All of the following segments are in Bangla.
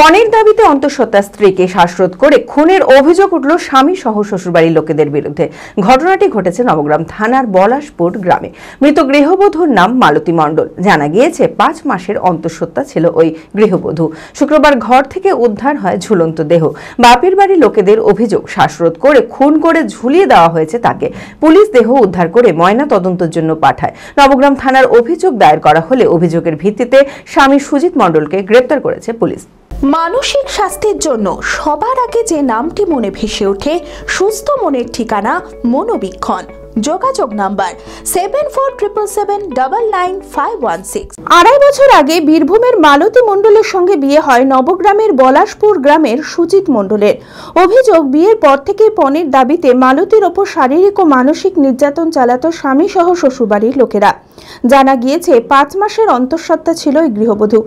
পণের দাবিতে অন্তঃসত্ত্বা স্ত্রীকে শ্বাসরোধ করে খুনের অভিযোগ উঠল স্বামী সহ শ্বশুরবাড়ির লোকেদের বিরুদ্ধে। ঘটনাটি ঘটেছে নবগ্রাম থানার বলাশপুর গ্রামে। মৃত গৃহবধূর নাম মালতী মণ্ডল। জানা গিয়েছে 5 মাসের অন্তঃসত্ত্বা ছিল ওই গৃহবধূ। শুক্রবার ঘর থেকে উদ্ধার হয় ঝুলন্ত দেহ। বাপের বাড়ির লোকেদের অভিযোগ, শ্বাসরোধ করে খুন করে ঝুলিয়ে দেওয়া হয়েছে তাকে। পুলিশ দেহ উদ্ধার করে ময়না তদন্তের জন্য পাঠায়। নবগ্রাম থানার অভিযোগ দায়ের করা হলে অভিযোগের ভিত্তিতে স্বামী সুজিত মণ্ডলকে গ্রেপ্তার করেছে পুলিশ। মানসিক স্বাস্থ্যের জন্য সবার আগে যে নামটি মনে ভেসে ওঠে, সুস্থ মনের ঠিকানা মনোবীক্ষণ। যোগাযোগ নাম্বার 7477799516। 2.5 বছর আগে বীরভূমের মালতী মণ্ডলের সঙ্গে বিয়ে হয় নবগ্রামের বলাশপুর গ্রামের সুজিত মণ্ডলের। অভিযোগ, বিয়ের পর থেকে পণের দাবিতে মালতীর ওপর শারীরিক ও মানসিক নির্যাতন চালাতো স্বামী সহ শ্বশুরবাড়ির লোকেরা। জানা গিয়েছে 5 মাসের অন্তঃসত্ত্বা ছিল এই গৃহবধূ।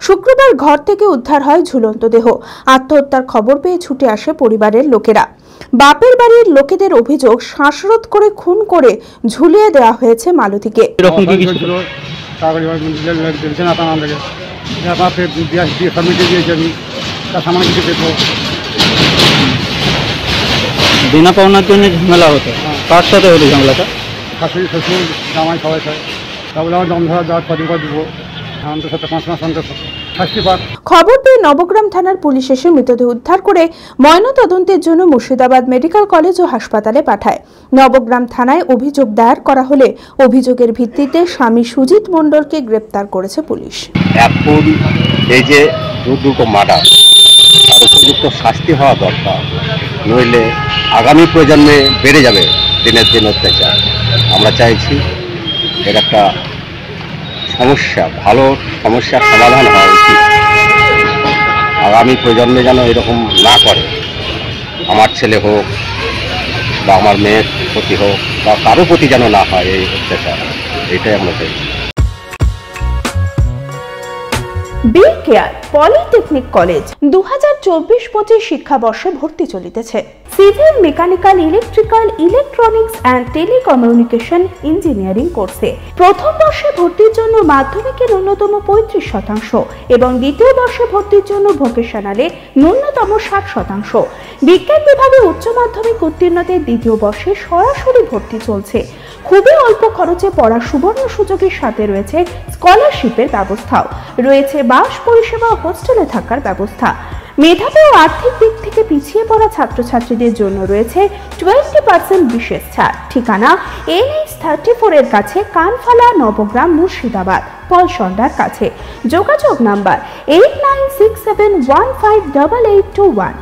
শুক্রবার ঘর থেকে উদ্ধার হয় ঝুলন্ত দেহ। আত্মহত্যার খবর পেয়ে ছুটে আসে পরিবারের লোকেরা। বাপের বাড়ির লোকেদের অভিযোগ, শ্বাসরোধ করে খুন করে ঝুলিয়ে দেওয়া হয়েছে মালতীকে। বিনা পাওনার জন্য ঝামেলা হতো। কার সাথে হলো ঝামেলাটা? শাশুড়ি, শ্বশুর, জামাই সবাই খায়। তাহলে আমার দম ধরা দেওয়ার পরিবার দিব। খবর পেয়ে নবগ্রাম থানার পুলিশ এসে মৃতদেহ উদ্ধার করে ময়নাতদন্তের জন্য মুর্শিদাবাদ মেডিকেল কলেজ ও হাসপাতালে পাঠায়। নবগ্রাম থানায় অভিযোগ দায়ের করা হলে অভিযোগের ভিত্তিতে স্বামী সুজিত মণ্ডলকে গ্রেপ্তার করেছে পুলিশ। এখন এই যে দুটো মার্ডার, তার উপযুক্ত শাস্তি হওয়া দরকার, নইলে আগামী প্রজন্মে বেড়ে যাবে দিনের দিন অত্যাচার। আমরা চাইছি এর একটা সমস্যা, ভালো সমস্যার সমাধান হওয়া উচিত। আগামী প্রজন্মে যেন এরকম না করে, আমার ছেলে হোক বা আমার মেয়ের প্রতি হোক বা কারো প্রতি যেন না হয় এই অত্যাচার, এটাই আমরা চাইছি। বিল কেয়ার পলিটেকনিক কলেজ 2024-25 শিক্ষাবর্ষে ভর্তি চলিতেছে। Civil, mechanical, electrical, electronics and telecommunication engineering কোর্সে প্রথম বর্ষে ভর্তির জন্য মাধ্যমিকে ন্যূনতম 35% এবং দ্বিতীয় বর্ষে ভর্তির জন্য ভোকেশনালে ন্যূনতম 60%। বিজ্ঞান বিভাগে উচ্চ মাধ্যমিক উত্তীর্ণদের দ্বিতীয় বর্ষে সরাসরি ভর্তি চলছে। খুবই অল্প খরচে পড়ার সুবর্ণ সুযোগের সাথে রয়েছে স্কলারশিপের ব্যবস্থাও। রয়েছে বাস পরিষেবা ও হোস্টেলে থাকার ব্যবস্থা। মেধাবী ও আর্থিক দিক থেকে পিছিয়ে পড়া ছাত্রছাত্রীদের জন্য রয়েছে 20% বিশেষ ছাড়। ঠিকানা NH34 এর কাছে, কানফালা, নবগ্রাম, মুর্শিদাবাদ, পলসন্ডার কাছে। যোগাযোগ নাম্বার 8967158821।